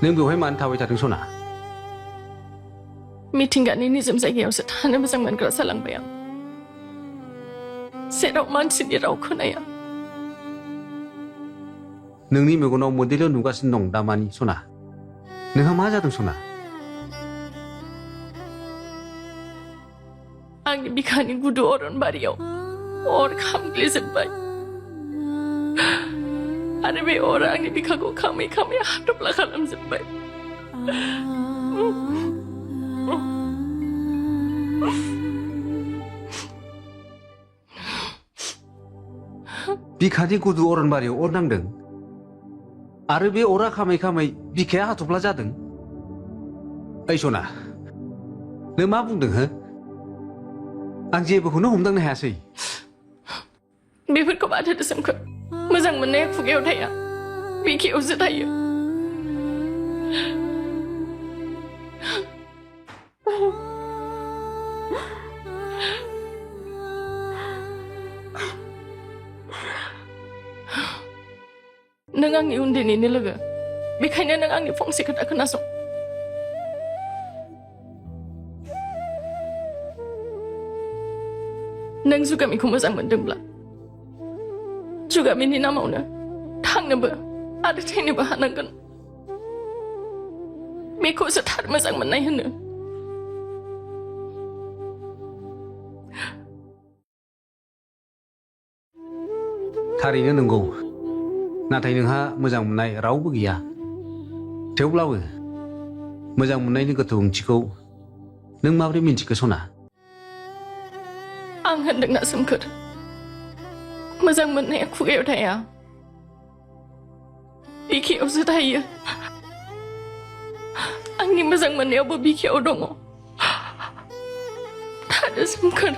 नों बेवहाय मानो थाबाय थादों सना? मिथिंगानि निजोम जायगायावसो थानो मोजां मोनग्रा जालांबाय आं। जेराव मानसिनि राव खोनाया। नोंनि मेगनाव मोदैल' नुगासिनो दं दामानि सना। नोंहा मा जादों सना? आंनि बिखानि गुदु अरनबारियाव अर खामग्लिजोबबाय। आरो बे अरा आंनि बिखाखौ खामै खामै हाथफ्ला खालामजोबबाय। बिखानि गुदु अरनबारियाव अर नांदों आरो बे अरा खामै खामै बिखाया हाथफ्ला जादों। ओइ सना, नों मा बुंदों हो? आं जेबोखौनो हमदांनो हायासै। बेफोरखौ बाद होदो सोमखोर। मोजां मोननाया खुगायाव थाया, बिखायावसो थायो। नों आंनि उन्दैनिनो लोगो, बेखायनो नों आंनि फंसे खोथा खोनासं। नों जुगामिखौ मोजां मोनदोंब्ला जुगामिनि नामावनो थांनोबो आरो थैनोबो हानांगोन। बेखौसो थार मोजां मोननाय होनो। थारैनो नंगौ, नाथाय नोंहा मोजां मोननाय रावबो गैया। थेवब्लाबो मोजां मोननायनि गोथौ ओंथिखौ नों माबोरै मिन्थिखो सना? आं होनदोंना सोमखोर, मोजां मोननाया खुगायाव थाया, बिखायावसो थायो। आंनि मोजां मोननायावबो बिखायाव दङ। थादो सोमखोर।